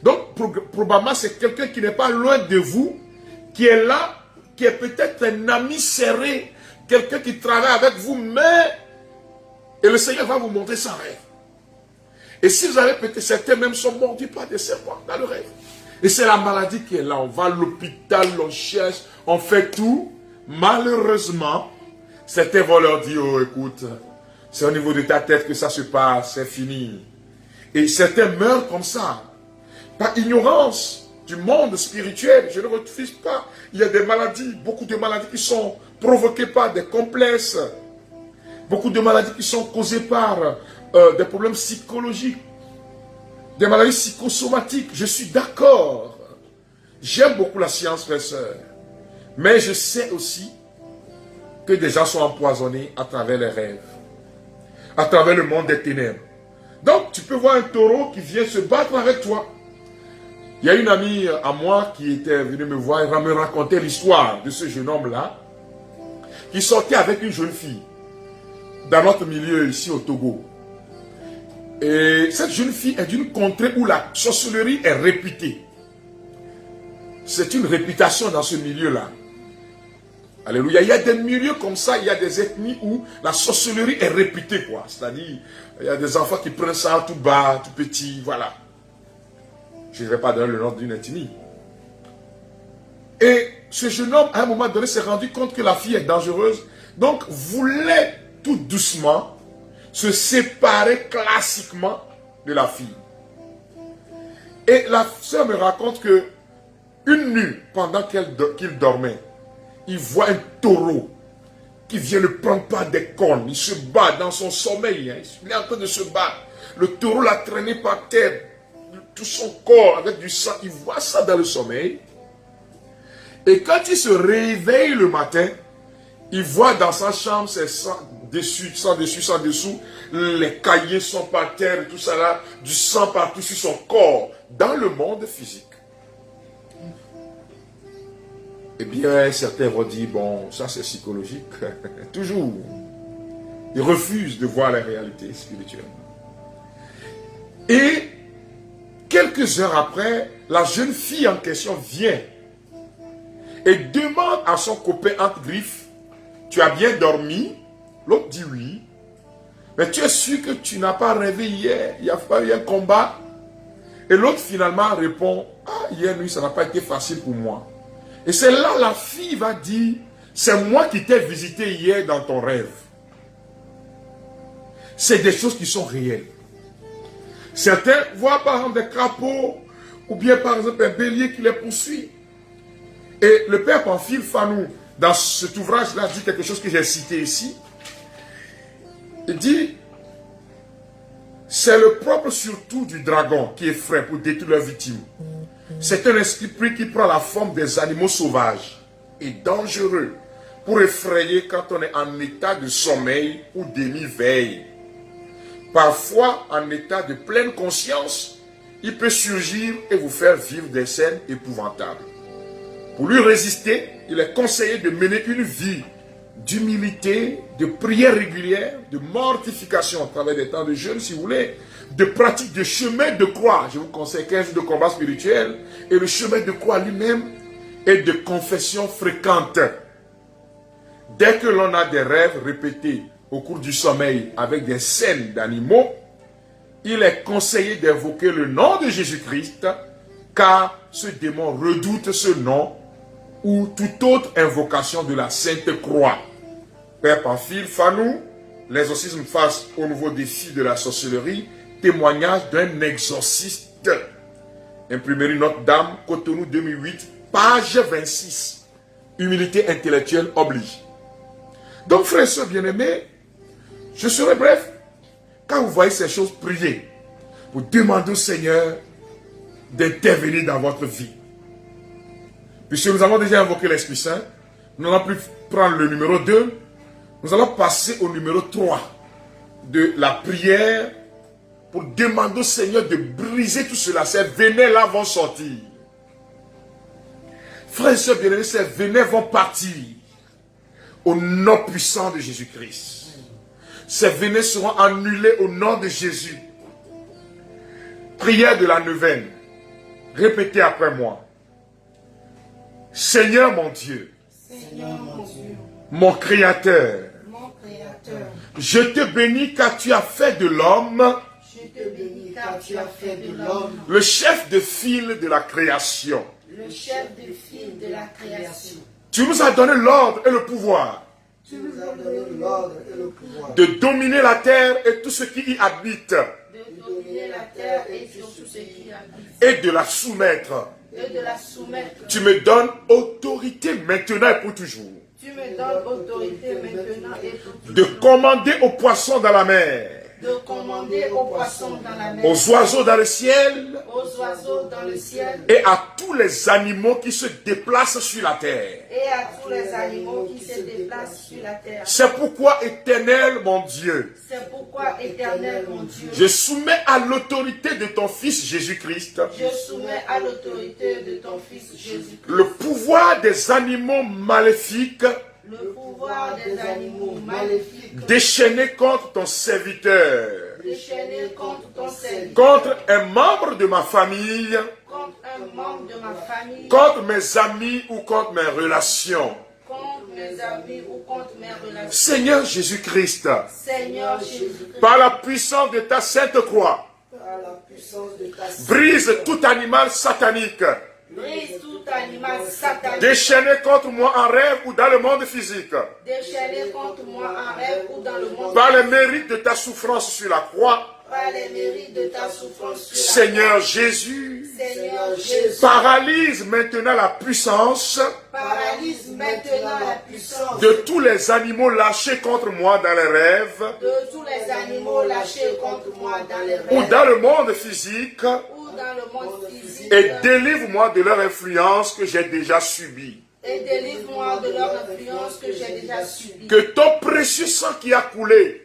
Donc probablement c'est quelqu'un qui n'est pas loin de vous, qui est là, qui est peut-être un ami serré, quelqu'un qui travaille avec vous, mais et le Seigneur va vous montrer son rêve. Et si vous avez peut-être, certains même sont mordus par des serpents dans le rêve. Et c'est la maladie qui est là. On va à l'hôpital, on cherche, on fait tout. Malheureusement, certains vont leur dire, oh écoute, c'est au niveau de ta tête que ça se passe, c'est fini. Et certains meurent comme ça. Par ignorance du monde spirituel, je ne refuse pas. Il y a des maladies, beaucoup de maladies qui sont provoquées par des complexes. Beaucoup de maladies qui sont causées par des problèmes psychologiques, des maladies psychosomatiques. Je suis d'accord. J'aime beaucoup la science, frères et sœurs. Mais je sais aussi que des gens sont empoisonnés à travers les rêves, à travers le monde des ténèbres. Donc, tu peux voir un taureau qui vient se battre avec toi. Il y a une amie à moi qui était venue me voir, elle me raconter l'histoire de ce jeune homme-là, qui sortait avec une jeune fille, dans notre milieu ici au Togo. Et cette jeune fille est d'une contrée où la sorcellerie est réputée. C'est une réputation dans ce milieu-là. Alléluia. Il y a des milieux comme ça, il y a des ethnies où la sorcellerie est réputée, quoi. C'est-à-dire, il y a des enfants qui prennent ça tout bas, tout petit, voilà. Je ne vais pas donner le nom d'une ethnie. Et ce jeune homme, à un moment donné, s'est rendu compte que la fille est dangereuse. Donc, voulait tout doucement se séparer classiquement de la fille. Et la sœur me raconte que une nuit, pendant qu'il dormait, il voit un taureau qui vient le prendre par des cornes. Il se bat dans son sommeil. Hein. Il est en train de se battre. Le taureau l'a traîné par terre, tout son corps avec du sang. Il voit ça dans le sommeil. Et quand il se réveille le matin, il voit dans sa chambre, c'est sans dessus, sans dessous, les cahiers sont par terre et tout ça là, du sang partout sur son corps, dans le monde physique. Eh bien, certains vont dire, bon, ça c'est psychologique. Toujours. Ils refusent de voir la réalité spirituelle. Et quelques heures après, la jeune fille en question vient et demande à son copain entre griffes, tu as bien dormi? L'autre dit oui. Mais tu es sûr que tu n'as pas rêvé hier? Il n'y a pas eu un combat? Et l'autre finalement répond, ah, hier nuit, ça n'a pas été facile pour moi. Et c'est là la fille va dire, c'est moi qui t'ai visité hier dans ton rêve. C'est des choses qui sont réelles. Certains voient par exemple des crapauds, ou bien par exemple un bélier qui les poursuit. Et le père Pamphile Fanou, dans cet ouvrage-là, dit quelque chose que j'ai cité ici. Il dit, c'est le propre surtout du dragon qui effraie pour détruire leurs victimes. C'est un esprit qui prend la forme des animaux sauvages et dangereux pour effrayer quand on est en état de sommeil ou demi-veille. Parfois, en état de pleine conscience, il peut surgir et vous faire vivre des scènes épouvantables. Pour lui résister, il est conseillé de mener une vie d'humilité, de prière régulière, de mortification à travers des temps de jeûne, si vous voulez, de pratique de chemin de croix. Je vous conseille 15 jours de combat spirituel et le chemin de croix lui-même et de confession fréquente. Dès que l'on a des rêves répétés au cours du sommeil avec des scènes d'animaux, il est conseillé d'invoquer le nom de Jésus-Christ, car ce démon redoute ce nom ou toute autre invocation de la Sainte Croix. Père Pamphile Fanou, l'exorcisme face au nouveau défi de la sorcellerie, témoignage d'un exorciste. Imprimerie Notre-Dame, Cotonou 2008, page 26. Humilité intellectuelle oblige. Donc, frères et sœurs bien-aimés, je serai bref. Quand vous voyez ces choses, priez. Vous demandez au Seigneur d'intervenir dans votre vie. Puisque nous avons déjà invoqué l'Esprit Saint, nous allons plus prendre le numéro 2. Nous allons passer au numéro 3 de la prière pour demander au Seigneur de briser tout cela. Ces venin-là vont sortir. Frères et sœurs bien-aimés, ces venins vont partir au nom puissant de Jésus-Christ. Ces venins seront annulés au nom de Jésus. Prière de la neuvaine. Répétez après moi. Seigneur mon Dieu, mon Créateur, je te bénis car tu as fait de l'homme le chef de file de la création. Tu nous as donné l'ordre et le pouvoir de dominer la terre et tout ce qui y habite et de la soumettre. Tu me donnes autorité maintenant et pour toujours. De commander aux poissons dans la mer. Aux oiseaux dans le ciel. Et à tous les animaux qui se déplacent sur la terre. C'est pourquoi, Éternel mon Dieu, je soumets à l'autorité de ton Fils Jésus-Christ le pouvoir des animaux maléfiques déchaînés contre ton serviteur, contre un membre de ma famille, contre mes amis ou contre mes relations. Seigneur Jésus-Christ, par la puissance de ta sainte croix, brise tout animal satanique déchaîné contre moi en rêve ou dans le monde physique. Par le mérite de ta souffrance sur la croix, Seigneur Jésus, paralyse maintenant la puissance de tous les animaux lâchés contre moi dans les rêves ou dans le monde physique, et délivre-moi de leur influence que j'ai déjà subie. Que ton précieux sang qui a coulé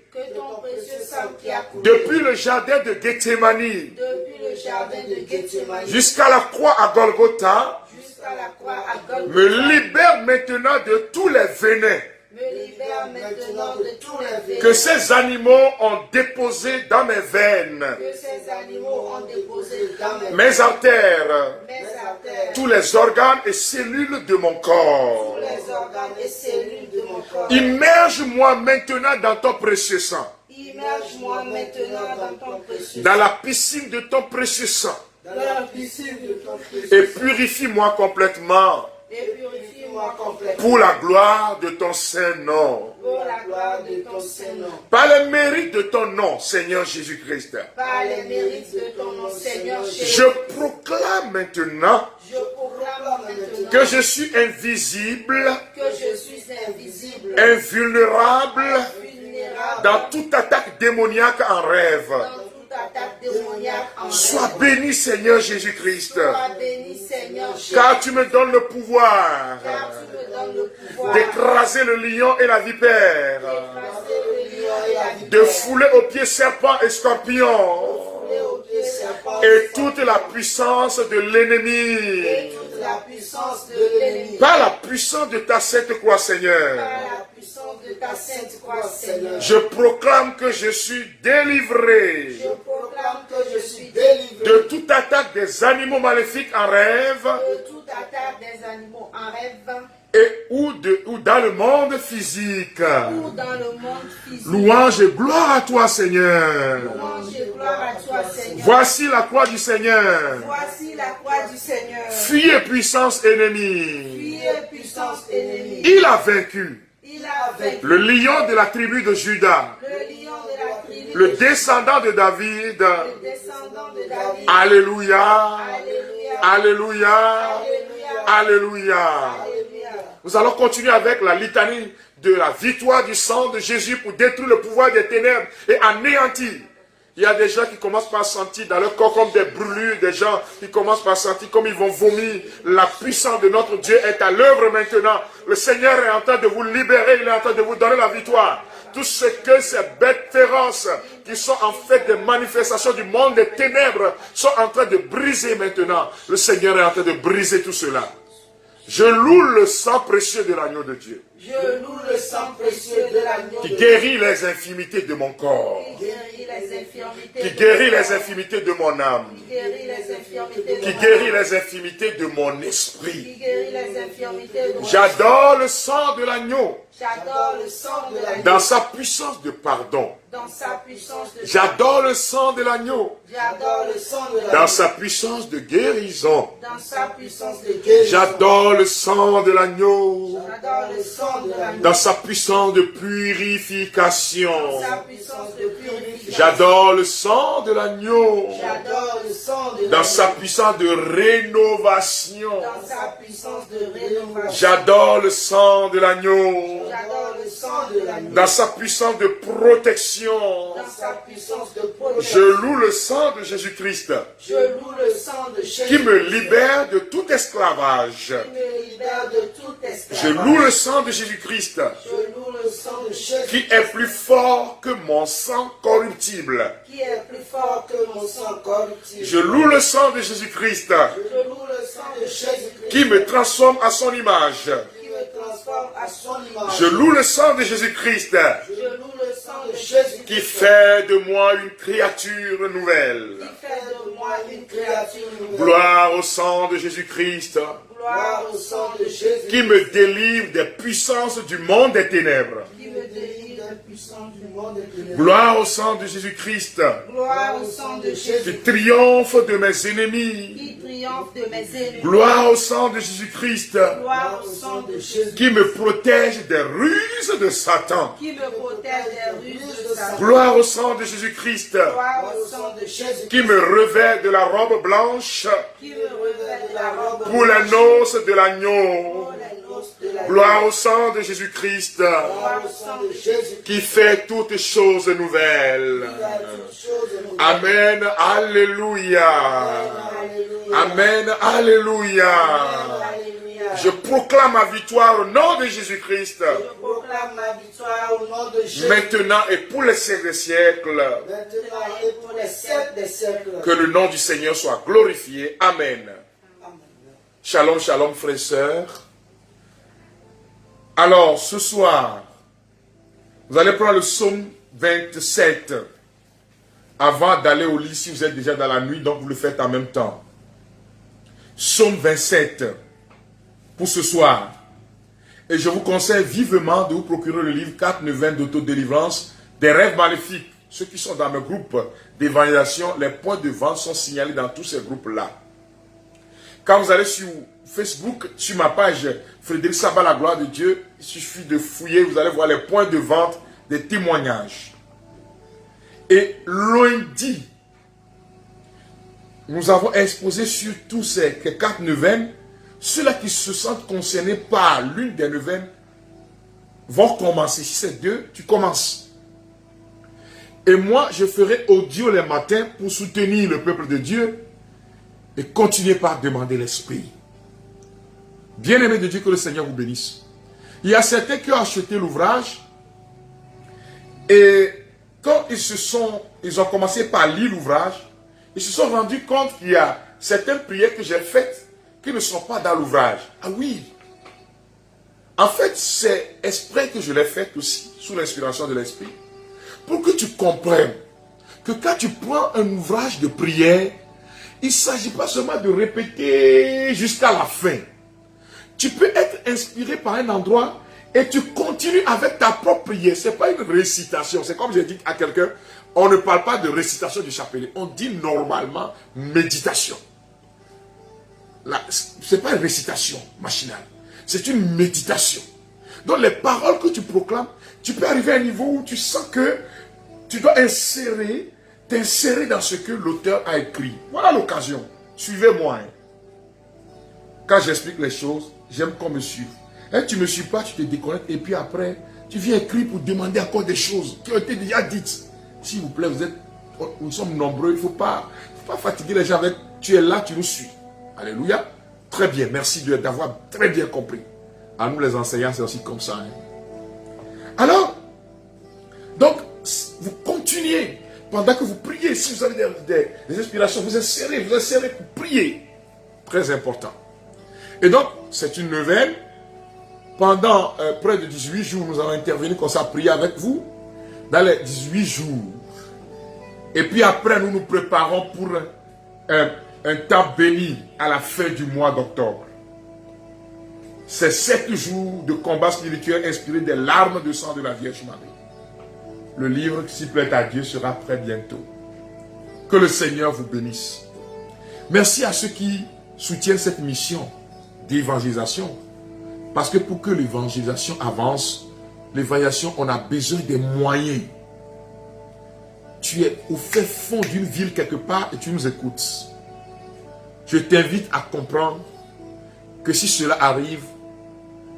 depuis le jardin de Gethsémani jusqu'à la croix à Golgotha me libère maintenant de tous les venins que ces animaux ont déposés dans mes veines, mes artères, tous les organes et cellules de mon corps. Immerge-moi maintenant dans ton précieux sang, dans la piscine de ton précieux sang, et purifie-moi complètement. Pour la gloire de ton Saint-Nom. Par le mérite de ton nom, Seigneur Jésus-Christ. Je proclame maintenant que je suis invisible, invulnérable dans toute attaque démoniaque en rêve. Sois béni, Seigneur Jésus-Christ, car tu me donnes le pouvoir d'écraser le lion et la vipère, de fouler aux pieds serpents et scorpions et toute la puissance de l'ennemi. Par la puissance de ta sainte croix, Seigneur. Je proclame que je suis délivré de toute attaque des animaux maléfiques en rêve et ou dans le monde physique. Louange et gloire à toi, Seigneur. Voici la croix du Seigneur. Fuyez puissance ennemie. Il a vaincu le lion de la tribu de Juda, le descendant de David. Alléluia. Alléluia. Alléluia. Nous allons continuer avec la litanie de la victoire du sang de Jésus pour détruire le pouvoir des ténèbres et anéantir. Il y a des gens qui commencent par sentir dans leur corps comme des brûlures, des gens qui commencent par sentir comme ils vont vomir. La puissance de notre Dieu est à l'œuvre maintenant. Le Seigneur est en train de vous libérer, il est en train de vous donner la victoire. Tout ce que ces bêtes féroces qui sont en fait des manifestations du monde des ténèbres sont en train de briser maintenant. Le Seigneur est en train de briser tout cela. Je loue le sang précieux de l'agneau de Dieu. Je loue le sang précieux de l'agneau qui guérit les infirmités de mon corps. Qui guérit les infirmités de mon âme. Qui guérit les infirmités de mon esprit. J'adore le sang de l'agneau. Dans sa puissance de pardon. J'adore le sang de l'agneau. Dans sa puissance de guérison. J'adore le sang de l'agneau. Dans sa puissance de purification. J'adore le sang de l'agneau. Dans sa puissance de rénovation. J'adore le sang de l'agneau. Dans sa puissance de protection. Je loue le sang de Jésus-Christ. Qui me libère de tout esclavage. Je loue le sang de Jésus-Christ. Qui est plus fort que mon sang corruptible. Je loue le sang de Jésus-Christ. Qui me transforme à son image. Je loue le sang de Jésus-Christ qui fait de moi une créature nouvelle. Gloire au sang de Jésus-Christ qui me délivre des puissances du monde des ténèbres. Gloire au sang de Jésus-Christ qui triomphe de mes ennemis. Gloire au sang de Jésus-Christ qui me protège des ruses de Satan. Gloire au sang de Jésus-Christ qui me revêt de la robe blanche pour les noces de l'agneau. Gloire au sang de Jésus-Christ qui fait toutes choses nouvelles. Amen, alléluia. Amen, alléluia. Je proclame ma victoire au nom de Jésus-Christ. Maintenant et pour les siècles des siècles. Que le nom du Seigneur soit glorifié. Amen. Shalom, shalom, frères et sœurs. Alors, ce soir, vous allez prendre le psaume 27 avant d'aller au lit si vous êtes déjà dans la nuit, donc vous le faites en même temps. Psaume 27 pour ce soir. Et je vous conseille vivement de vous procurer le livre 4 neuvaines d'autodélivrance des rêves maléfiques. Ceux qui sont dans mes groupes d'évangélisation, les points de vente sont signalés dans tous ces groupes-là. Quand vous allez sur Facebook, sur ma page Frédéric Sabah, la gloire de Dieu, il suffit de fouiller, vous allez voir les points de vente des témoignages. Et lundi, nous avons exposé sur tous ces 4 neuvaines. Ceux-là qui se sentent concernés par l'une des neuvaines vont commencer. Si c'est 2, tu commences. Et moi, je ferai audio les matins pour soutenir le peuple de Dieu et continuer par demander l'Esprit. Bien-aimé de Dieu, que le Seigneur vous bénisse. Il y a certains qui ont acheté l'ouvrage et quand ils ont commencé par lire l'ouvrage, ils se sont rendus compte qu'il y a certaines prières que j'ai faites qui ne sont pas dans l'ouvrage. Ah oui. En fait, c'est exprès que je l'ai fait aussi, sous l'inspiration de l'Esprit, pour que tu comprennes que quand tu prends un ouvrage de prière, il ne s'agit pas seulement de répéter jusqu'à la fin. Tu peux être inspiré par un endroit et tu continues avec ta propre prière. Ce n'est pas une récitation. C'est comme j'ai dit à quelqu'un, on ne parle pas de récitation du chapelet. On dit normalement méditation. Ce n'est pas une récitation machinale. C'est une méditation. Donc les paroles que tu proclames, tu peux arriver à un niveau où tu sens que tu dois t'insérer dans ce que l'auteur a écrit. Voilà l'occasion. Suivez-moi. Hein. Quand j'explique les choses, j'aime qu'on me suive. Et tu ne me suis pas, tu te déconnectes et puis après, tu viens écrire pour demander encore des choses qui ont été déjà dites. S'il vous plaît, nous sommes nombreux, il ne faut pas fatiguer les gens avec tu es là, tu nous suis. Alléluia. Très bien, merci d'avoir très bien compris. À nous les enseignants, c'est aussi comme ça. Hein. Alors, donc, vous continuez pendant que vous priez. Si vous avez des inspirations, vous insérez pour prier. Très important. Et donc, c'est une neuvaine. Pendant près de 18 jours, nous allons intervenir comme ça, prier avec vous. Dans les 18 jours. Et puis après, nous nous préparons pour un temps béni à la fin du mois d'octobre. C'est 7 jours de combat spirituel inspiré des larmes de sang de la Vierge Marie. Le livre, s'il plaît à Dieu, sera prêt bientôt. Que le Seigneur vous bénisse. Merci à ceux qui soutiennent cette mission d'évangélisation. Parce que pour que l'évangélisation avance, l'évangélisation, on a besoin des moyens. Tu es au fait fond d'une ville quelque part et tu nous écoutes. Je t'invite à comprendre que si cela arrive,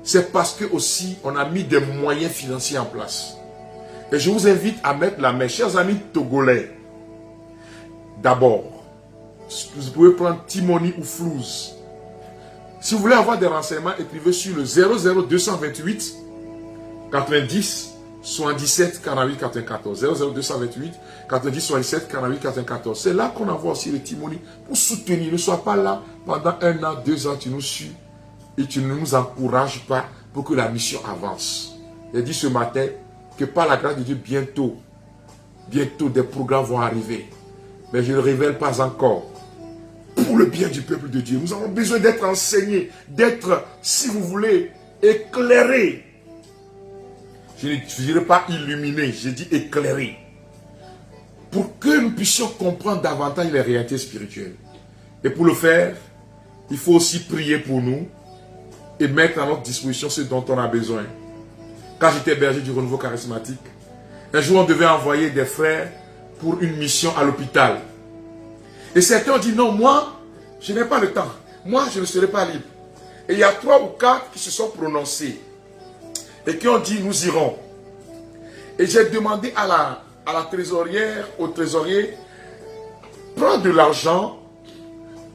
c'est parce que aussi on a mis des moyens financiers en place. Et je vous invite à mettre la main, chers amis togolais. D'abord, vous pouvez prendre Timoni ou Flouze. Si vous voulez avoir des renseignements, écrivez sur le 00228 90 77 48 94. 00228 90 77 48 94. C'est là qu'on envoie aussi les Timoni pour soutenir. Ne sois pas là pendant 1 an, 2 ans, tu nous suis et tu ne nous encourages pas pour que la mission avance. J'ai dit ce matin que par la grâce de Dieu, bientôt des programmes vont arriver. Mais je ne révèle pas encore. Pour le bien du peuple de Dieu, nous avons besoin d'être enseignés, d'être, si vous voulez, éclairés. Je ne dirais pas illuminés, j'ai dit éclairés. Pour que nous puissions comprendre davantage les réalités spirituelles. Et pour le faire, il faut aussi prier pour nous et mettre à notre disposition ce dont on a besoin. Quand j'étais berger du renouveau charismatique, un jour on devait envoyer des frères pour une mission à l'hôpital. Et certains ont dit non, moi, je n'ai pas le temps. Moi, je ne serai pas libre. Et il y a 3 ou 4 qui se sont prononcés et qui ont dit nous irons. Et j'ai demandé à la trésorière, au trésorier, prendre de l'argent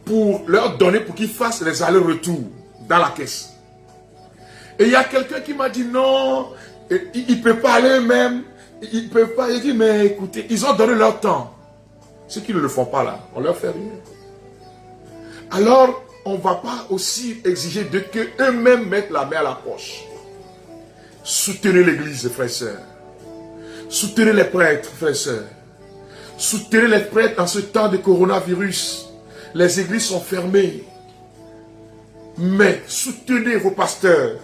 pour leur donner pour qu'ils fassent les allers-retours dans la caisse. Et il y a quelqu'un qui m'a dit non, il ne peut pas aller eux-mêmes. Ils ne peuvent pas. J'ai dit mais écoutez, ils ont donné leur temps. Ceux qui ne le font pas là, on leur fait rien. Alors, on ne va pas aussi exiger de qu'eux-mêmes mettent la main à la poche. Soutenez l'église, frères et sœurs. Soutenez les prêtres, frères et sœurs. Soutenez les prêtres en ce temps de coronavirus. Les églises sont fermées. Mais soutenez vos pasteurs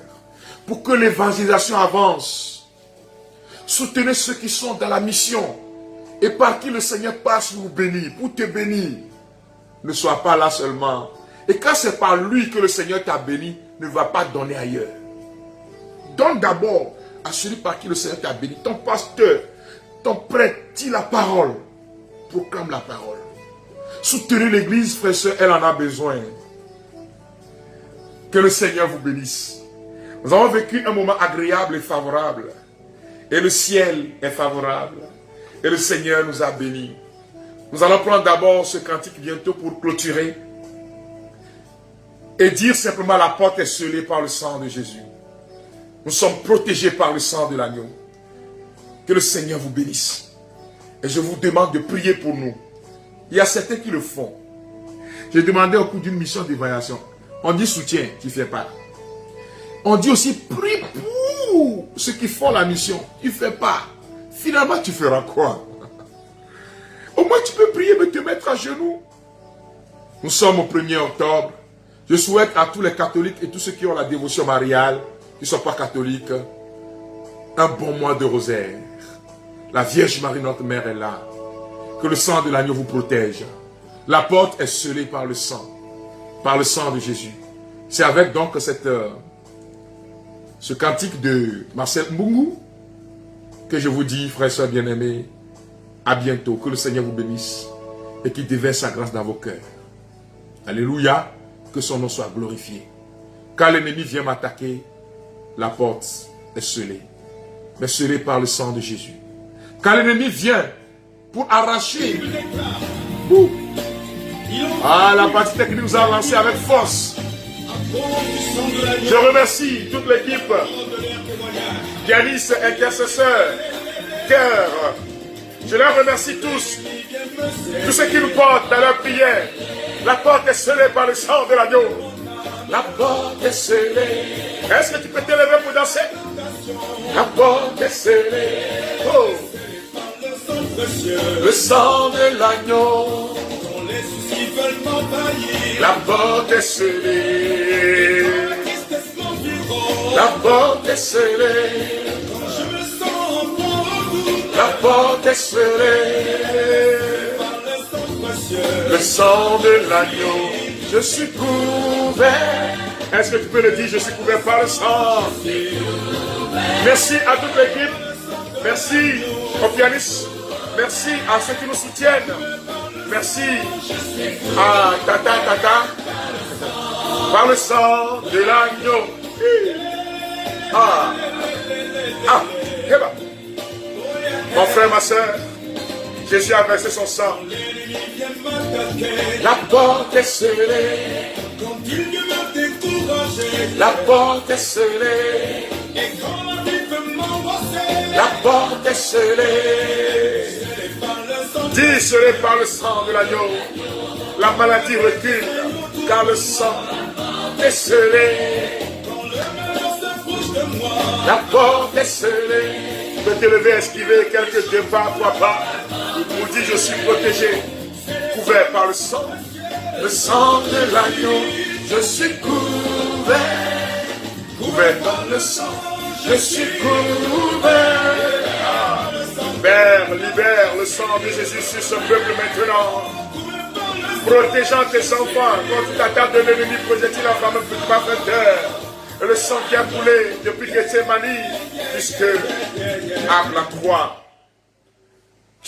pour que l'évangélisation avance. Soutenez ceux qui sont dans la mission. Et par qui le Seigneur passe pour vous bénir, pour te bénir. Ne sois pas là seulement. Et quand c'est par lui que le Seigneur t'a béni, ne va pas donner ailleurs. Donne d'abord à celui par qui le Seigneur t'a béni. Ton pasteur, ton prêtre, dis la parole. Proclame la parole. Soutenez l'église, frères et sœurs, elle en a besoin. Que le Seigneur vous bénisse. Nous avons vécu un moment agréable et favorable. Et le ciel est favorable. Et le Seigneur nous a bénis. Nous allons prendre d'abord ce cantique bientôt pour clôturer. Et dire simplement la porte est scellée par le sang de Jésus. Nous sommes protégés par le sang de l'agneau. Que le Seigneur vous bénisse. Et je vous demande de prier pour nous. Il y a certains qui le font. J'ai demandé au cours d'une mission d'évaluation. On dit soutien, tu ne fais pas. On dit aussi prie pour ceux qui font la mission. Tu ne fais pas. Finalement, tu feras quoi? Au moins, tu peux prier, mais te mettre à genoux. Nous sommes au 1er octobre. Je souhaite à tous les catholiques et tous ceux qui ont la dévotion mariale, qui ne sont pas catholiques, un bon mois de rosaire. La Vierge Marie, notre Mère, est là. Que le sang de l'agneau vous protège. La porte est scellée par le sang de Jésus. C'est avec donc ce cantique de Marcel Mbungu que je vous dis, frères et sœurs bien-aimés, à bientôt. Que le Seigneur vous bénisse et qu'il déverse sa grâce dans vos cœurs. Alléluia, que son nom soit glorifié. Quand l'ennemi vient m'attaquer, la porte est scellée, mais scellée par le sang de Jésus. Quand l'ennemi vient pour arracher, la partie technique nous a lancé avec force. Je remercie toute l'équipe, pianistes, intercesseurs, chœurs. Je les remercie tous ceux qui nous portent dans leur prière. La porte est scellée par le sang de l'agneau. La porte est scellée. Est-ce que tu peux te lever pour danser? La porte est scellée. Oh. Le sang de l'agneau. La porte est scellée. La porte est scellée. La porte est scellée. Le sang de l'agneau. Je suis couvert. Est-ce que tu peux le dire? Je suis couvert par le sang. Merci à toute l'équipe. Merci aux pianistes. Merci à ceux qui nous soutiennent. Merci à Tata. Par le sang de l'agneau. Mon frère, ma soeur, Jésus a versé son sang. La porte est scellée. La porte est scellée. La porte est scellée. Dis, scellée par le sang de l'agneau. La maladie recule, car le sang est scellé. La porte est scellée. Tu peux te lever, esquiver quelques départs, pourquoi pas. Pour dire, je suis protégé, couvert par le sang de l'agneau. Je suis couvert par le sang. Je suis couvert. Père, libère le sang de Jésus sur ce peuple maintenant. Protégeant tes enfants contre toute attaque de l'ennemi, projette-t-il en flamme parfaiteur. Et le sang qui a coulé depuis Gethsémani jusqu'à la croix.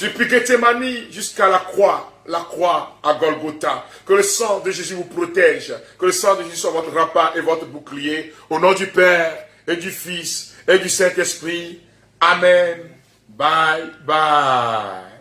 Depuis Gethsémani jusqu'à la croix à Golgotha. Que le sang de Jésus vous protège. Que le sang de Jésus soit votre rempart et votre bouclier. Au nom du Père et du Fils et du Saint-Esprit. Amen. Bye bye.